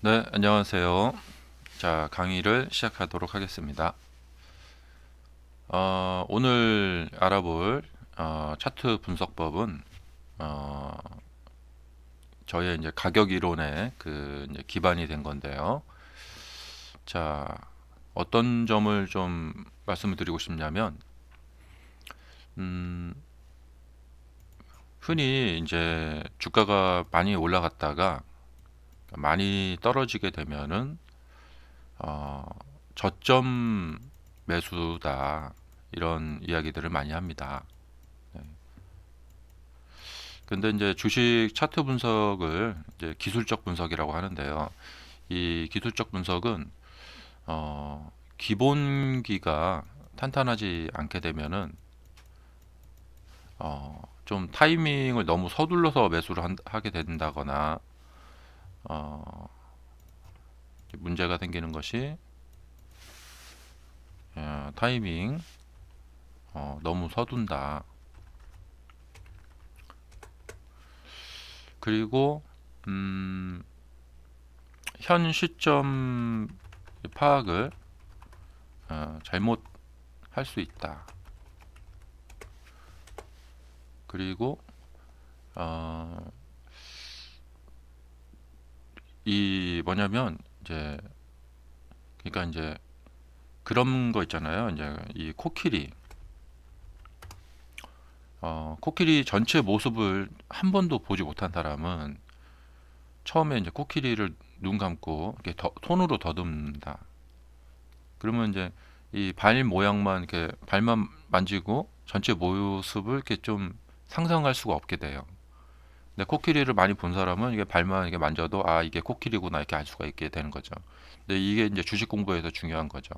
네, 안녕하세요. 자, 강의를 시작하도록 하겠습니다. 오늘 알아볼 차트 분석법은 어, 저의 이제 가격 이론에 이제 기반이 된 건데요. 자, 어떤 점을 좀 말씀을 드리고 싶냐면, 음, 흔히 이제 주가가 많이 올라갔다가 많이 떨어지게 되면은 어, 저점 매수다 이런 이야기들을 많이 합니다. 네. 근데 이제 주식 차트 분석을 이제 기술적 분석이라고 하는데요. 이 기술적 분석은 기본기가 탄탄하지 않게 되면은 좀 타이밍을 너무 서둘러서 매수를 하게 된다거나 어, 문제가 생기는 것이 타이밍 너무 서둔다. 그리고 음, 현 시점 파악을 잘못 할 수 있다. 그리고 어, 이 뭐냐면 이제 그러니까 이제 그런 거 있잖아요. 이제 이 코끼리 전체 모습을 한 번도 보지 못한 사람은 처음에 이제 코끼리를 눈 감고 이렇게 손으로 더듬는다. 그러면 이제 이 발 모양만 이렇게 발만 만지고 전체 모습을 이렇게 좀 상상할 수가 없게 돼요. 근데 코끼리를 많이 본 사람은 이게 발만 이렇게 만져도 아 이게 코끼리구나 이렇게 알 수가 있게 되는 거죠. 근데 이게 이제 주식 공부에서 중요한 거죠.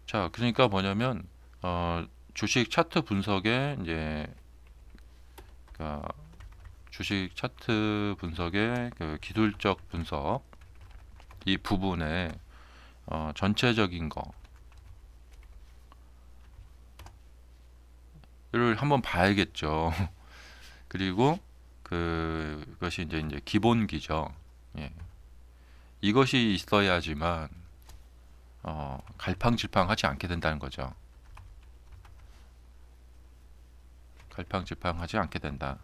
자, 그러니까 뭐냐면 어, 주식 차트 분석에 이제 그 주식 차트 분석의 그 기술적 분석 이 부분에 전체적인 거를 한번 봐야겠죠. 그리고 그것이 이제 기본기죠. 예. 이것이 있어야지만 갈팡질팡하지 않게 된다는 거죠. 갈팡질팡하지 않게 된다.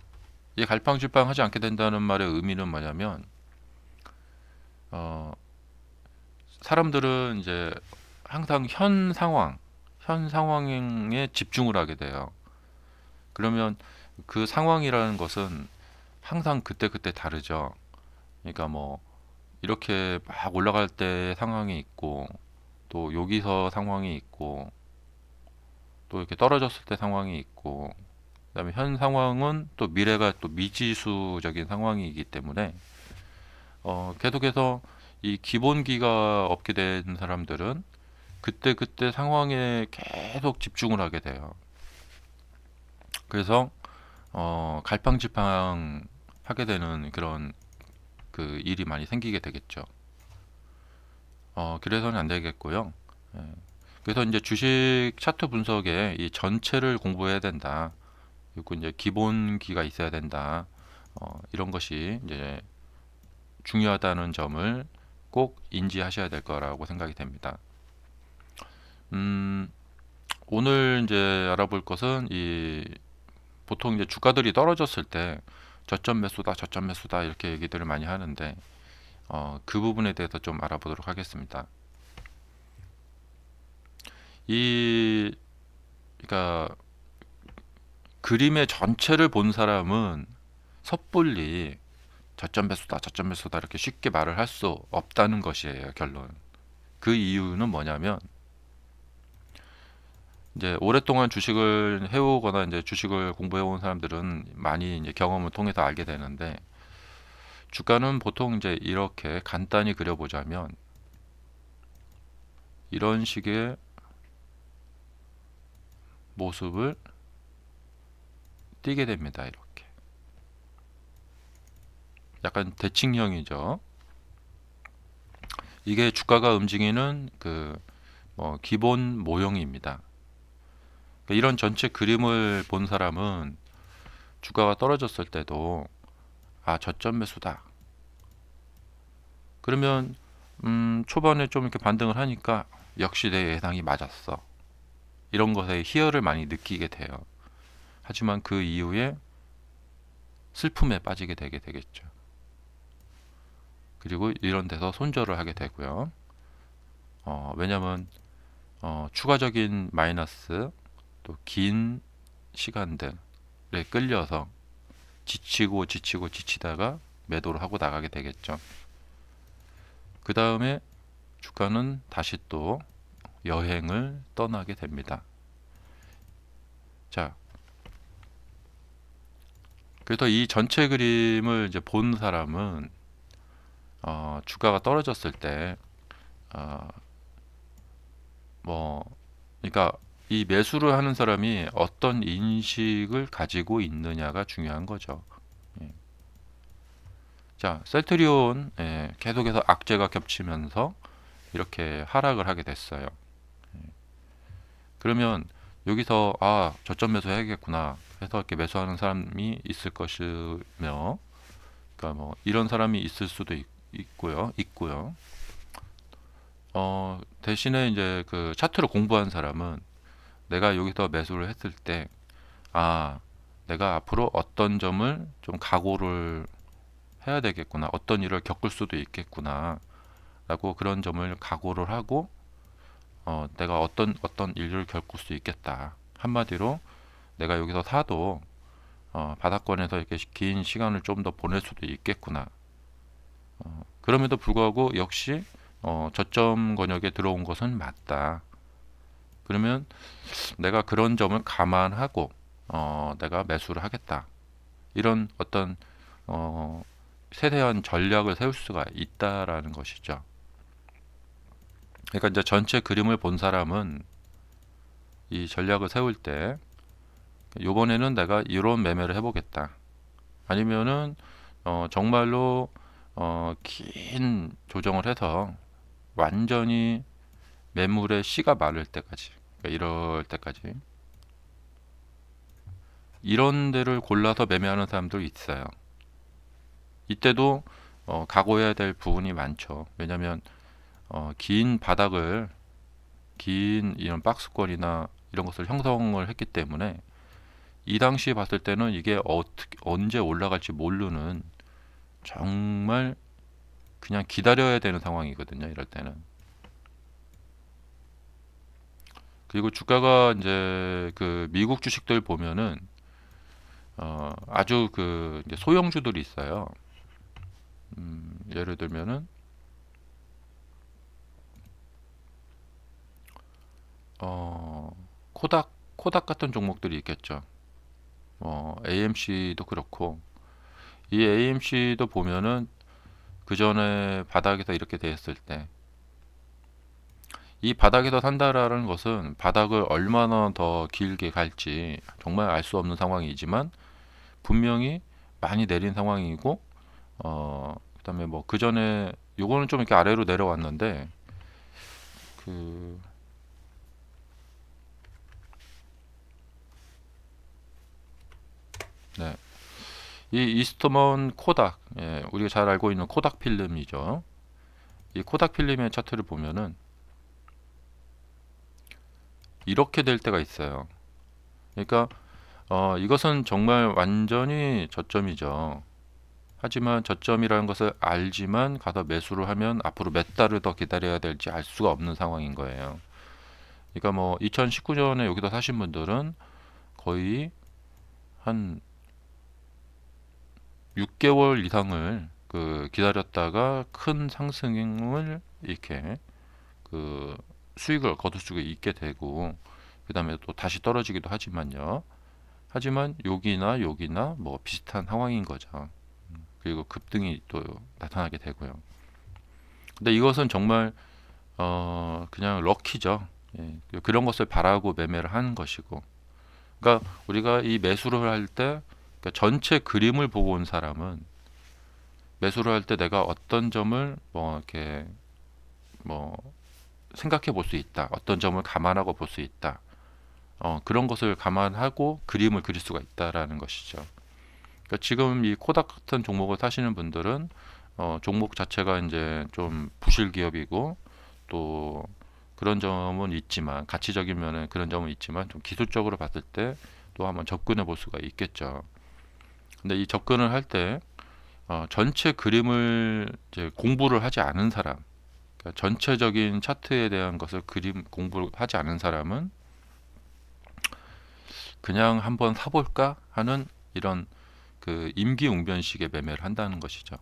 이 갈팡질팡하지 않게 된다는 말의 의미는 뭐냐면 어, 사람들은 이제 항상 현 상황에 집중을 하게 돼요. 그러면 그 상황이라는 것은 항상 그때그때 다르죠. 그러니까 뭐 이렇게 막 올라갈 때 상황이 있고 또 여기서 상황이 있고 또 이렇게 떨어졌을 때 상황이 있고 그다음에 현 상황은 또 미래가 또 미지수적인 상황이기 때문에 계속해서 이 기본기가 없게 된 사람들은 그때그때 상황에 계속 집중을 하게 돼요. 그래서 갈팡질팡 하게 되는 그런 그 일이 많이 생기게 되겠죠. 그래서는 안 되겠고요. 예. 그래서 이제 주식 차트 분석에 이 전체를 공부해야 된다. 그리고 이제 기본기가 있어야 된다. 이런 것이 이제 중요하다는 점을 꼭 인지하셔야 될 거라고 생각이 됩니다. 음, 오늘 이제 알아볼 것은 이 보통 이제 주가들이 떨어졌을 때 저점 매수다, 저점 매수다 이렇게 얘기들을 많이 하는데 그 부분에 대해서 좀 알아보도록 하겠습니다. 이 그러니까 그림의 전체를 본 사람은 섣불리 저점 매수다, 저점 매수다 이렇게 쉽게 말을 할 수 없다는 것이에요, 결론. 그 이유는 뭐냐면 이제 오랫동안 주식을 해오거나 이제 주식을 공부해온 사람들은 많이 이제 경험을 통해서 알게 되는데 주가는 보통 이제 이렇게 간단히 그려보자면 이런 식의 모습을 띄게 됩니다. 이렇게 약간 대칭형이죠. 이게 주가가 움직이는 기본 모형입니다. 그러니까 이런 전체 그림을 본 사람은 주가가 떨어졌을 때도 아 저점 매수다 그러면 초반에 좀 이렇게 반등을 하니까 역시 내 예상이 맞았어. 이런 것에 희열을 많이 느끼게 돼요. 하지만 그 이후에 슬픔에 빠지게 되겠죠. 그리고 이런 데서 손절을 하게 되고요. 왜냐면 추가적인 마이너스 또 긴 시간들에 끌려서 지치다가 매도를 하고 나가게 되겠죠. 그 다음에 주가는 다시 또 여행을 떠나게 됩니다. 자, 그래서 이 전체 그림을 이제 본 사람은 주가가 떨어졌을 때 뭐, 그러니까 이 매수를 하는 사람이 어떤 인식을 가지고 있느냐가 중요한 거죠. 예. 자, 셀트리온 계속해서 악재가 겹치면서 이렇게 하락을 하게 됐어요. 그러면 여기서 저점 매수 해야겠구나 해서 이렇게 매수하는 사람이 있을 것이며, 그러니까 뭐 이런 사람이 있을 수도 있고요. 대신에 이제 그 차트를 공부한 사람은 내가 여기서 매수를 했을 때, 내가 앞으로 어떤 점을 좀 각오를 해야 되겠구나, 어떤 일을 겪을 수도 있겠구나 라고 그런 점을 각오를 하고 내가 어떤 일을 겪을 수 있겠다, 한마디로 내가 여기서 사도 바닥권에서 이렇게 긴 시간을 좀 더 보낼 수도 있겠구나. 그럼에도 불구하고 역시 저점 권역에 들어온 것은 맞다. 그러면 내가 그런 점을 감안하고 내가 매수를 하겠다. 이런 어떤 세세한 전략을 세울 수가 있다라는 것이죠. 그러니까 이제 전체 그림을 본 사람은 이 전략을 세울 때 요번에는 내가 이런 매매를 해보겠다. 아니면은 정말로 긴 조정을 해서 완전히 매물의 씨가 마를 때까지, 그러니까 이럴 때까지 이런 데를 골라서 매매하는 사람도 있어요. 이때도 각오해야 될 부분이 많죠. 왜냐하면 긴 바닥을, 긴 이런 박스권이나 이런 것을 형성을 했기 때문에 이 당시에 봤을 때는 이게 언제 올라갈지 모르는, 정말 그냥 기다려야 되는 상황이거든요. 이럴 때는. 그리고 주가가 이제 그 미국 주식들 보면은 아주 그 이제 소형주들이 있어요. 예를 들면은 코닥 같은 종목들이 있겠죠. AMC도 그렇고, 이 AMC도 보면은 그 전에 바닥에서 이렇게 됐을 때, 이 바닥에서 산다라는 것은 바닥을 얼마나 더 길게 갈지 정말 알 수 없는 상황이지만 분명히 많이 내린 상황이고, 그다음에 뭐 그 전에 요거는 좀 이렇게 아래로 내려왔는데, 그 네. 이 이스트먼 코닥, 우리가 잘 알고 있는 코닥 필름이죠. 이 코닥 필름의 차트를 보면은 이렇게 될 때가 있어요. 그러니까 이것은 정말 완전히 저점이죠. 하지만 저점이라는 것을 알지만 가서 매수를 하면 앞으로 몇 달을 더 기다려야 될지 알 수가 없는 상황인 거예요. 그러니까 뭐 2019년에 여기서 사신 분들은 거의 한 6개월 이상을 그 기다렸다가 큰 상승을 이렇게 그 수익을 거둘 수가 있게 되고, 그 다음에 또 다시 떨어지기도 하지만요. 하지만 여기나 뭐 비슷한 상황인 거죠. 그리고 급등이 또 나타나게 되고요. 근데 이것은 정말 그냥 럭키죠. 예, 그런 것을 바라고 매매를 하는 것이고, 그러니까 우리가 이 매수를 할 때, 그러니까 전체 그림을 보고 온 사람은 매수를 할 때 내가 어떤 점을 뭐 이렇게 뭐 생각해 볼 수 있다, 어떤 점을 감안하고 볼 수 있다, 그런 것을 감안하고 그림을 그릴 수가 있다라는 것이죠. 그러니까 지금 이 코닥 같은 종목을 사시는 분들은 종목 자체가 이제 좀 부실 기업이고 또 그런 점은 있지만 가치적인 면에 그런 점은 있지만 좀 기술적으로 봤을 때 또 한번 접근해 볼 수가 있겠죠. 근데 이 접근을 할 때 전체 그림을 이제 공부를 하지 않은 사람, 그러니까 전체적인 차트에 대한 것을 그림 공부를 하지 않은 사람은 그냥 한번 사볼까 하는 이런 그 임기응변식의 매매를 한다는 것이죠.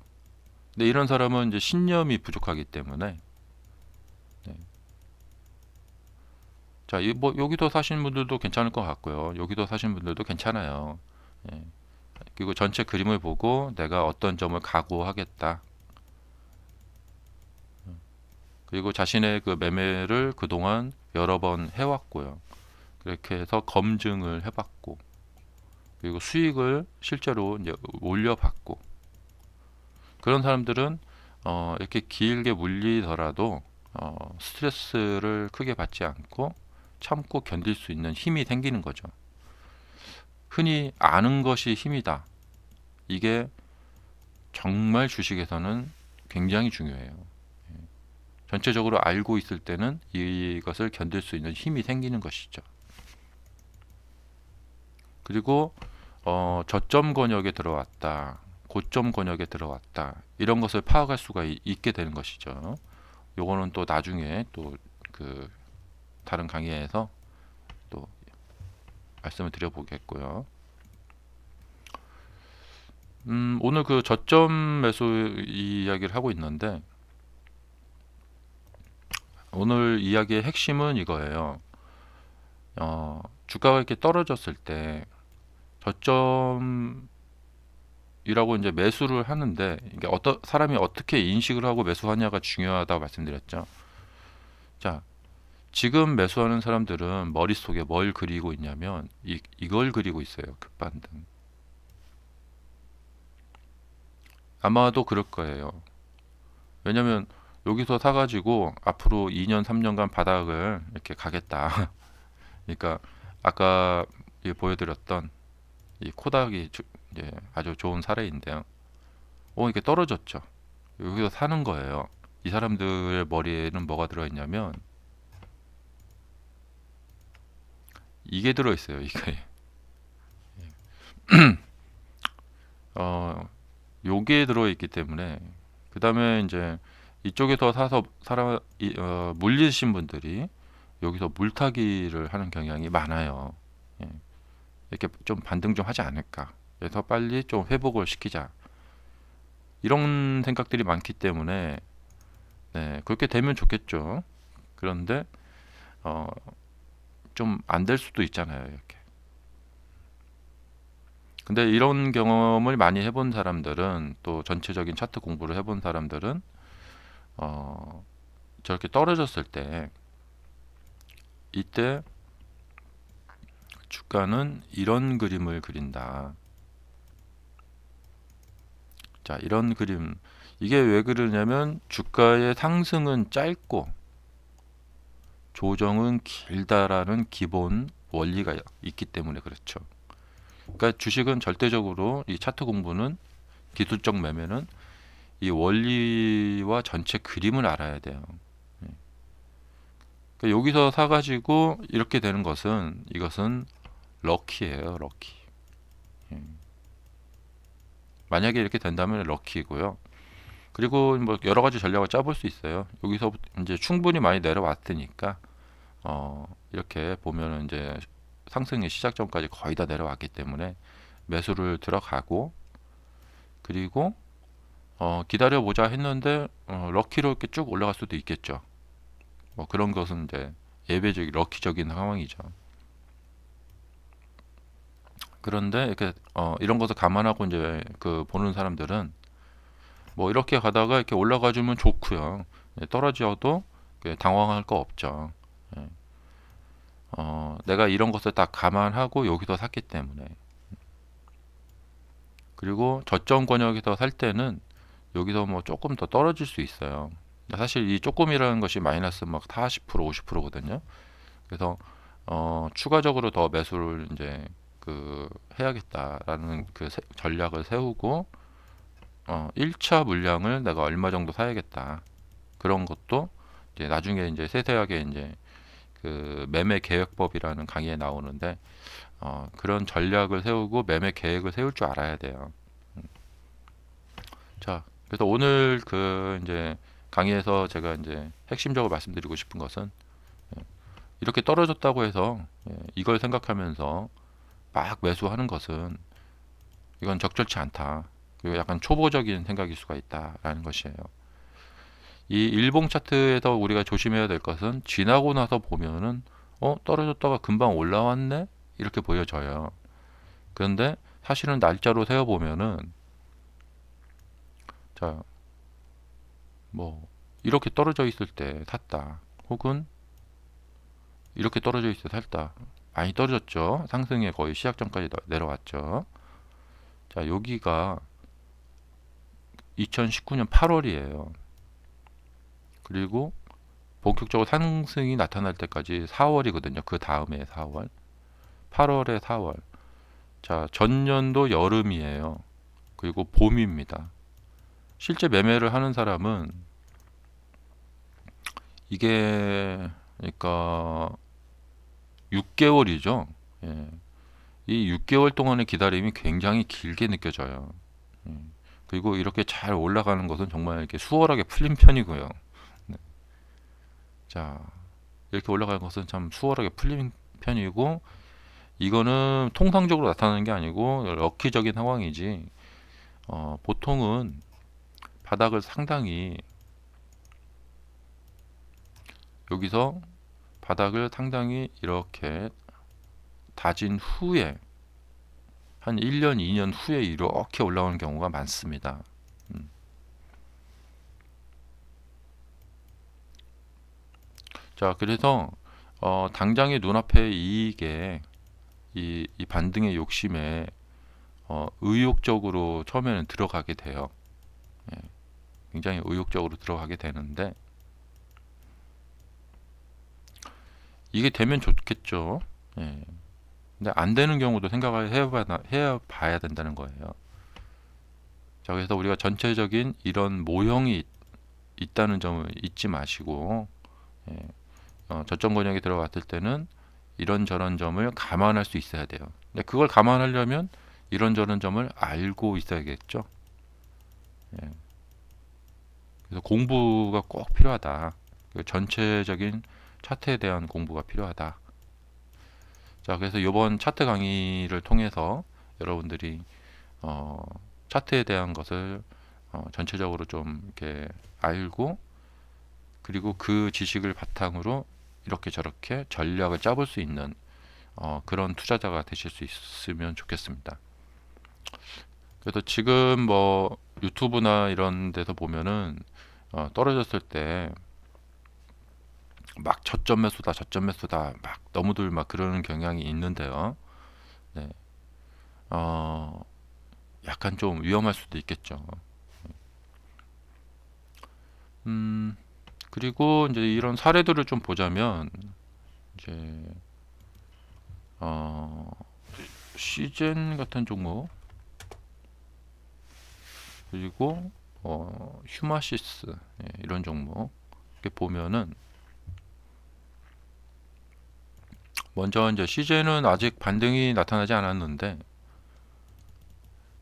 근데 이런 사람은 이제 신념이 부족하기 때문에 네. 자, 뭐 여기도 사시는 분들도 괜찮을 것 같고요. 여기도 사시는 분들도 괜찮아요. 예. 그리고 전체 그림을 보고 내가 어떤 점을 각오하겠다. 그리고 자신의 그 매매를 그동안 여러 번 해왔고요. 그렇게 해서 검증을 해봤고, 그리고 수익을 실제로 이제 올려봤고, 그런 사람들은 이렇게 길게 물리더라도 스트레스를 크게 받지 않고 참고 견딜 수 있는 힘이 생기는 거죠. 흔히 아는 것이 힘이다. 이게 정말 주식에서는 굉장히 중요해요. 전체적으로 알고 있을 때는 이것을 견딜 수 있는 힘이 생기는 것이죠. 그리고 저점 권역에 들어왔다, 고점 권역에 들어왔다, 이런 것을 파악할 수가 있게 되는 것이죠. 요거는 또 나중에 또 그 다른 강의에서 또 말씀을 드려보겠고요. 오늘 그 저점 매수 이야기를 하고 있는데 오늘 이야기의 핵심은 이거예요. 주가가 이렇게 떨어졌을 때 저점이라고 이제 매수를 하는데 이게 어떤 사람이 어떻게 인식을 하고 매수하냐가 중요하다고 말씀드렸죠. 자, 지금 매수하는 사람들은 머릿속에 뭘 그리고 있냐면 이걸 그리고 있어요. 급반등. 아마도 그럴 거예요. 왜냐면 여기서 사가지고 앞으로 2년, 3년간 바닥을 이렇게 가겠다. 그러니까 아까 보여드렸던 이 코닥이 이제 아주 좋은 사례인데요. 이게 떨어졌죠. 여기서 사는 거예요. 이 사람들의 머리에는 뭐가 들어있냐면 이게 들어있어요. 이게 요게 들어있기 때문에 그 다음에 이제 이쪽에서 사서 물리신 분들이 여기서 물타기를 하는 경향이 많아요. 예. 이렇게 좀 반등 좀 하지 않을까. 그래서 빨리 좀 회복을 시키자. 이런 생각들이 많기 때문에 네, 그렇게 되면 좋겠죠. 그런데 좀 안 될 수도 있잖아요. 이렇게. 근데 이런 경험을 많이 해본 사람들은 또 전체적인 차트 공부를 해본 사람들은 어, 저렇게 떨어졌을 때 이때 주가는 이런 그림을 그린다. 자, 이런 그림. 이게 왜 그러냐면 주가의 상승은 짧고 조정은 길다라는 기본 원리가 있기 때문에 그렇죠. 그러니까 주식은 절대적으로 이 차트 공부는 기술적 매매는 이 원리와 전체 그림을 알아야 돼요. 그러니까 여기서 사가지고 이렇게 되는 것은 이것은 럭키예요, 럭키. 만약에 이렇게 된다면 럭키고요. 그리고 뭐 여러 가지 전략을 짜볼 수 있어요. 여기서 이제 충분히 많이 내려왔으니까 이렇게 보면은 이제 상승의 시작점까지 거의 다 내려왔기 때문에 매수를 들어가고 그리고 기다려 보자 했는데 럭키로 이렇게 쭉 올라갈 수도 있겠죠. 뭐 그런 것은 이제 예외적인 럭키적인 상황이죠. 그런데 이렇게 이런 것을 감안하고 이제 그 보는 사람들은 뭐 이렇게 가다가 이렇게 올라가 주면 좋고요. 떨어져도 당황할 거 없죠. 예. 내가 이런 것을 다 감안하고 여기서 샀기 때문에. 그리고 저점 권역에서 살 때는 여기서 뭐 조금 더 떨어질 수 있어요. 사실 이 조금이라는 것이 마이너스 막 40% 50%거든요. 그래서 추가적으로 더 매수를 이제 그 해야겠다라는 그 전략을 세우고 1차 물량을 내가 얼마 정도 사야겠다. 그런 것도 이제 나중에 이제 세세하게 이제 그 매매 계획법이라는 강의에 나오는데 그런 전략을 세우고 매매 계획을 세울 줄 알아야 돼요. 자, 그래서 오늘 그 이제 강의에서 제가 이제 핵심적으로 말씀드리고 싶은 것은 이렇게 떨어졌다고 해서 이걸 생각하면서 막 매수하는 것은 이건 적절치 않다. 그리고 약간 초보적인 생각일 수가 있다라는 것이에요. 이 일봉 차트에서 우리가 조심해야 될 것은 지나고 나서 보면은 떨어졌다가 금방 올라왔네 이렇게 보여져요. 그런데 사실은 날짜로 세어 보면은 자, 뭐 이렇게 떨어져 있을 때 샀다. 혹은 이렇게 떨어져 있을 때 샀다. 많이 떨어졌죠. 상승에 거의 시작 전까지 내려왔죠. 자, 여기가 2019년 8월이에요. 그리고 본격적으로 상승이 나타날 때까지 4월이거든요. 그 다음에 4월. 8월에 4월. 자, 전년도 여름이에요. 그리고 봄입니다. 실제 매매를 하는 사람은 이게 그러니까 6개월이죠. 예. 이 6개월 동안의 기다림이 굉장히 길게 느껴져요. 예. 그리고 이렇게 잘 올라가는 것은 정말 이렇게 수월하게 풀린 편이고요. 네. 자, 이렇게 올라가는 것은 참 수월하게 풀린 편이고 이거는 통상적으로 나타나는 게 아니고 럭키적인 상황이지 보통은 바닥을 상당히 여기서 바닥을 상당히 이렇게 다진 후에 한 1년, 2년 후에 이렇게 올라오는 경우가 많습니다. 자, 그래서 당장의 눈앞의 이익에 이 반등의 욕심에 의욕적으로 처음에는 들어가게 돼요. 예, 굉장히 의욕적으로 들어가게 되는데 이게 되면 좋겠죠. 예, 근데 안 되는 경우도 생각을 해봐야 된다는 거예요. 자, 그래서 우리가 전체적인 이런 모형이 있다는 점을 잊지 마시고 예, 저점 권역에 들어갔을 때는 이런저런 점을 감안할 수 있어야 돼요. 근데 그걸 감안하려면 이런저런 점을 알고 있어야겠죠. 예, 그래서 공부가 꼭 필요하다. 그 전체적인 차트에 대한 공부가 필요하다. 자, 그래서 이번 차트 강의를 통해서 여러분들이 차트에 대한 것을 전체적으로 좀 이렇게 알고 그리고 그 지식을 바탕으로 이렇게 저렇게 전략을 짜볼 수 있는 그런 투자자가 되실 수 있으면 좋겠습니다. 그래서 지금 뭐 유튜브나 이런 데서 보면은 떨어졌을 때 막 저점 매수다 막 너무들 막 그러는 경향이 있는데요. 네. 약간 좀 위험할 수도 있겠죠. 그리고 이제 이런 사례들을 좀 보자면 이제 시젠 같은 종목 그리고 휴마시스 이런 종목 이렇게 보면은 먼저 이제 시젠은 아직 반등이 나타나지 않았는데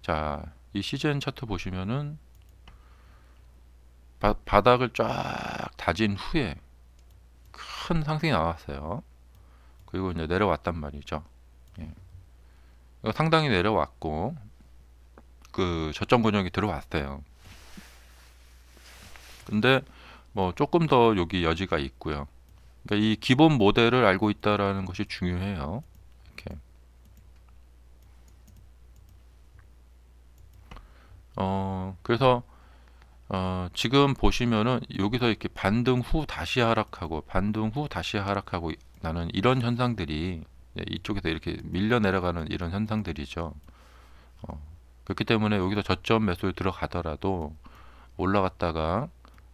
자, 이 시젠 차트 보시면은 바닥을 쫙 다진 후에 큰 상승이 나왔어요. 그리고 이제 내려왔단 말이죠. 예. 이거 상당히 내려왔고 그 저점 권역이 들어왔어요. 근데 뭐 조금 더 여기 여지가 있고요. 그러니까 이 기본 모델을 알고 있다라는 것이 중요해요. 이렇게. 그래서 지금 보시면은 여기서 이렇게 반등 후 다시 하락하고 반등 후 다시 하락하고 나는 이런 현상들이 이쪽에서 이렇게 밀려 내려가는 이런 현상들이죠. 그렇기 때문에 여기서 저점 매수를 들어가더라도 올라갔다가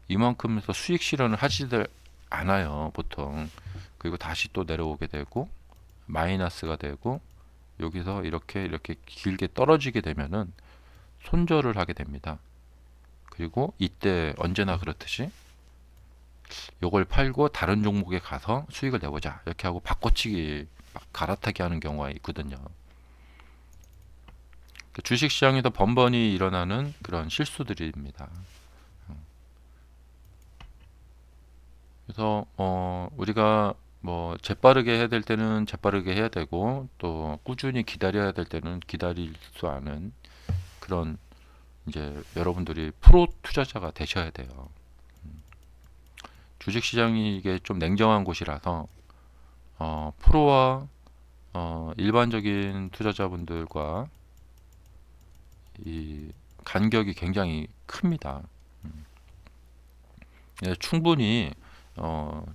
이만큼에서 수익 실현을 하지들 않아요, 보통. 그리고 다시 또 내려오게 되고 마이너스가 되고 여기서 이렇게 길게 떨어지게 되면은 손절을 하게 됩니다. 그리고 이때 언제나 그렇듯이 요걸 팔고 다른 종목에 가서 수익을 내보자 이렇게 하고 바꿔치기 막 갈아타기 하는 경우가 있거든요. 주식시장에서 번번이 일어나는 그런 실수들입니다. 그래서 우리가 뭐 재빠르게 해야 될 때는 재빠르게 해야 되고 또 꾸준히 기다려야 될 때는 기다릴 수 않은 그런 이제 여러분들이 프로 투자자가 되셔야 돼요. 주식시장이 이게 좀 냉정한 곳이라서 프로와 일반적인 투자자분들과 이 간격이 굉장히 큽니다. 예, 충분히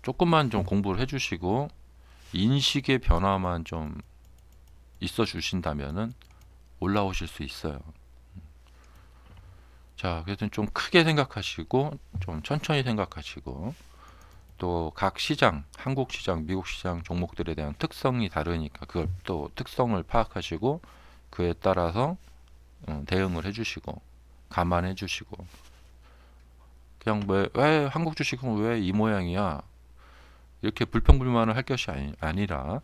조금만 좀 공부를 해주시고 인식의 변화만 좀 있어 주신다면은 올라오실 수 있어요. 자, 그래서 좀 크게 생각하시고 좀 천천히 생각하시고 또 각 시장, 한국 시장, 미국 시장 종목들에 대한 특성이 다르니까 그걸 또 특성을 파악하시고 그에 따라서 대응을 해주시고 감안해 주시고 그냥 왜 한국 주식은 왜 이 모양이야 이렇게 불평불만을 할 것이 아니라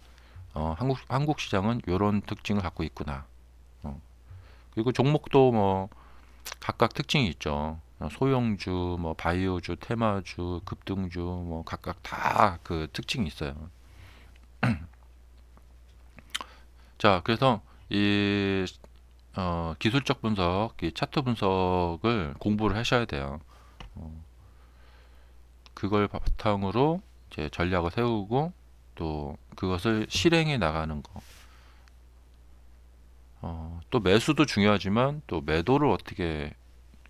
한국 시장은 이런 특징을 갖고 있구나. 그리고 종목도 뭐 각각 특징이 있죠. 소형주, 뭐 바이오주, 테마주, 급등주, 뭐 각각 다 그 특징이 있어요. 자, 그래서 이 기술적 분석, 이 차트 분석을 공부를 하셔야 돼요. 그걸 바탕으로 이제 전략을 세우고 또 그것을 실행해 나가는 거. 또 매수도 중요하지만 또 매도를 어떻게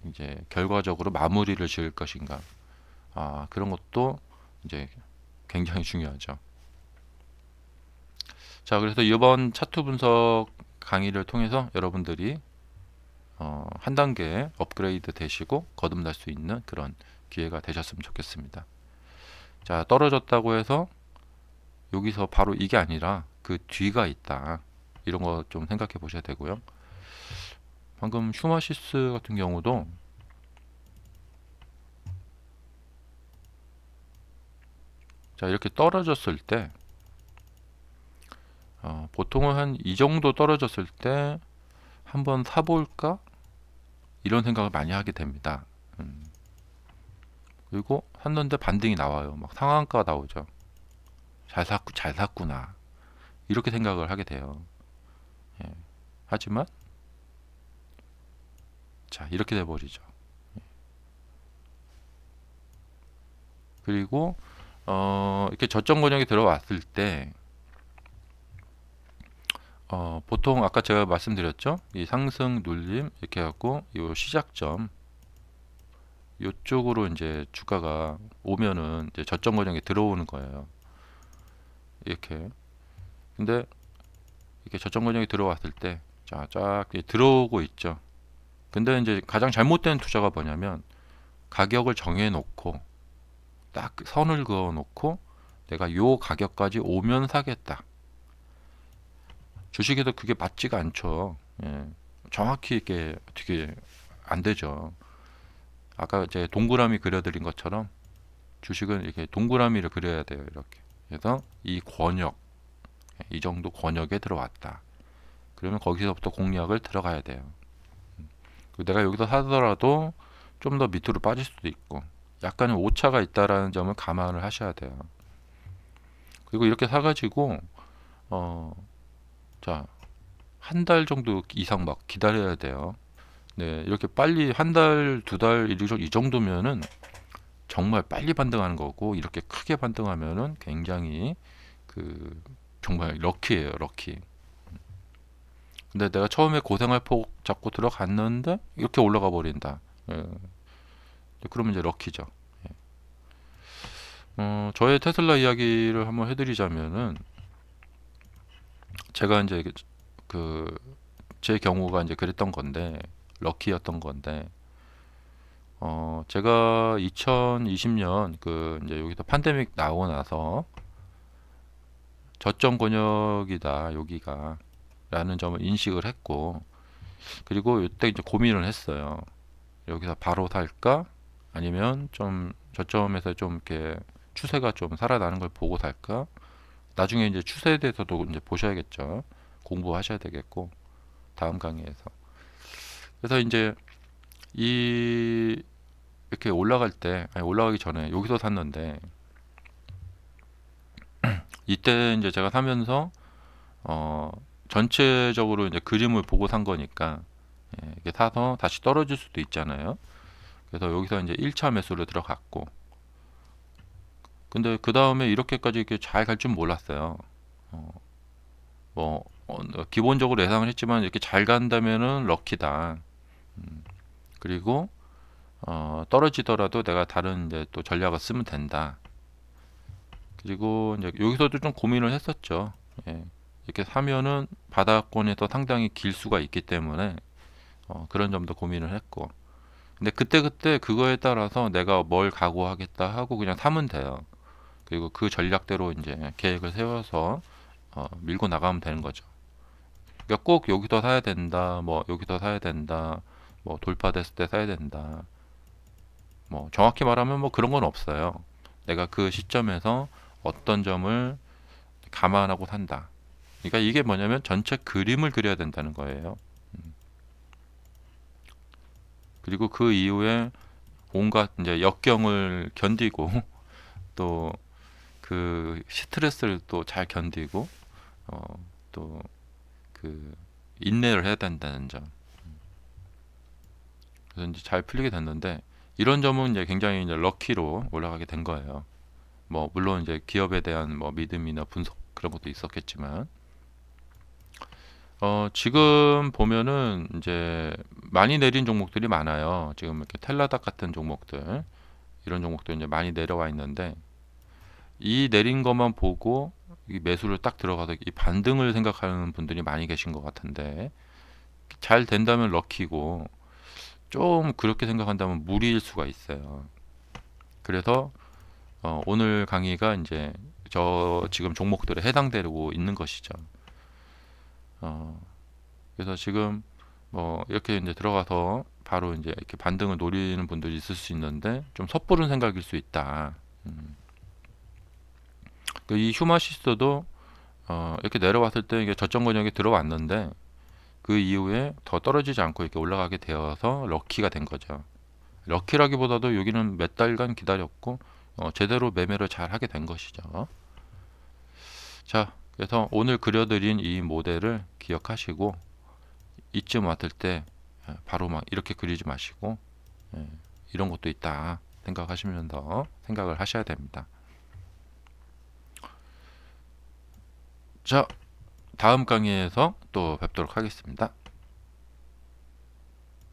이제 결과적으로 마무리를 지을 것인가. 그런 것도 이제 굉장히 중요하죠. 자, 그래서 이번 차트 분석 강의를 통해서 여러분들이 한 단계 업그레이드 되시고 거듭날 수 있는 그런 기회가 되셨으면 좋겠습니다. 자, 떨어졌다고 해서 여기서 바로 이게 아니라 그 뒤가 있다. 이런 거 좀 생각해 보셔야 되고요. 방금 휴마시스 같은 경우도 자, 이렇게 떨어졌을 때 보통은 한 이 정도 떨어졌을 때 한번 사볼까? 이런 생각을 많이 하게 됩니다. 그리고 샀는데 반등이 나와요. 막 상한가 나오죠. 잘 샀구나. 이렇게 생각을 하게 돼요. 예. 하지만 자, 이렇게 돼 버리죠. 그리고 이렇게 저점 권역이 들어왔을 때 보통 아까 제가 말씀드렸죠. 이 상승 눌림 이렇게 해갖고 이 시작점 이쪽으로 이제 주가가 오면은 이제 저점 권역에 들어오는 거예요. 이렇게. 근데 이렇게 저점 권역에 들어왔을 때 쫙 들어오고 있죠. 근데 이제 가장 잘못된 투자가 뭐냐면 가격을 정해 놓고 딱 선을 그어 놓고 내가 요 가격까지 오면 사겠다. 주식에도 그게 맞지가 않죠. 예. 정확히 이게 어떻게 안 되죠. 아까 이제 동그라미 그려드린 것처럼 주식은 이렇게 동그라미를 그려야 돼요. 이렇게. 그래서 이 권역, 이 정도 권역에 들어왔다. 그러면 거기서부터 공략을 들어가야 돼요. 내가 여기서 사더라도 좀 더 밑으로 빠질 수도 있고 약간의 오차가 있다라는 점을 감안을 하셔야 돼요. 그리고 이렇게 사가지고 자, 한 달 정도 이상 막 기다려야 돼요. 네, 이렇게 빨리 한 달, 두 달 이 정도면은 정말 빨리 반등하는 거고 이렇게 크게 반등하면은 굉장히 그 정말 럭키예요, 럭키. 근데 내가 처음에 고생할 폭 잡고 들어갔는데 이렇게 올라가 버린다. 예. 그러면 이제 럭키죠. 저의 테슬라 이야기를 한번 해드리자면은 제가 이제 그 제 경우가 이제 그랬던 건데 럭키였던 건데 제가 2020년 그 이제 여기서 팬데믹 나오고 나서 저점 권역이다 여기가 라는 점을 인식을 했고 그리고 이때 이제 고민을 했어요. 여기서 바로 살까? 아니면 좀 저점에서 좀 이렇게 추세가 좀 살아나는 걸 보고 살까? 나중에 이제 추세에 대해서도 이제 보셔야겠죠. 공부하셔야 되겠고, 다음 강의에서. 그래서 이제 이 이렇게 올라갈 때, 아니 올라가기 전에 여기서 샀는데, 이때 이제 제가 사면서 어 전체적으로 이제 그림을 보고 산 거니까, 이게 사서 다시 떨어질 수도 있잖아요. 그래서 여기서 이제 1차 매수를 들어갔고, 근데 그 다음에 이렇게까지 이렇게 잘 갈 줄 몰랐어요. 어, 기본적으로 예상을 했지만 이렇게 잘 간다면은 럭키다. 그리고 떨어지더라도 내가 다른 이제 또 전략을 쓰면 된다. 그리고 이제 여기서도 좀 고민을 했었죠. 예, 이렇게 사면은 바닥권에서 상당히 길 수가 있기 때문에 그런 점도 고민을 했고. 근데 그때 그거에 따라서 내가 뭘 각오하겠다 하고 그냥 사면 돼요. 그리고 그 전략대로 이제 계획을 세워서 밀고 나가면 되는 거죠. 그러니까 꼭 여기서 사야 된다, 뭐 여기서 사야 된다, 뭐 돌파됐을 때 사야 된다. 뭐 정확히 말하면 뭐 그런 건 없어요. 내가 그 시점에서 어떤 점을 감안하고 산다. 그러니까 이게 뭐냐면 전체 그림을 그려야 된다는 거예요. 그리고 그 이후에 온갖 이제 역경을 견디고 또 그 스트레스를 또 잘 견디고 또 그 인내를 해야 된다는 점. 그래서 이제 잘 풀리게 됐는데 이런 점은 이제 굉장히 이제 럭키로 올라가게 된 거예요. 뭐 물론 이제 기업에 대한 뭐 믿음이나 분석 그런 것도 있었겠지만 지금 보면은 이제 많이 내린 종목들이 많아요. 지금 이렇게 텔라닥 같은 종목들 이런 종목들 이제 많이 내려와 있는데 이 내린 것만 보고 이 매수를 딱 들어가서 이 반등을 생각하는 분들이 많이 계신 것 같은데 잘 된다면 럭키고 좀 그렇게 생각한다면 무리일 수가 있어요. 그래서 오늘 강의가 이제 저 지금 종목들에 해당되고 있는 것이죠. 어, 그래서 지금 뭐 이렇게 이제 들어가서 바로 이제 이렇게 반등을 노리는 분들이 있을 수 있는데 좀 섣부른 생각일 수 있다. 이 휴마시스도 이렇게 내려왔을 때 이게 저점 권역에 들어왔는데 그 이후에 더 떨어지지 않고 이렇게 올라가게 되어서 럭키가 된 거죠. 럭키라기보다도 여기는 몇 달간 기다렸고 제대로 매매를 잘 하게 된 것이죠. 자, 그래서 오늘 그려드린 이 모델을 기억하시고 이쯤 왔을 때 바로 막 이렇게 그리지 마시고 이런 것도 있다 생각하시면서 생각을 하셔야 됩니다. 자, 다음 강의에서 또 뵙도록 하겠습니다.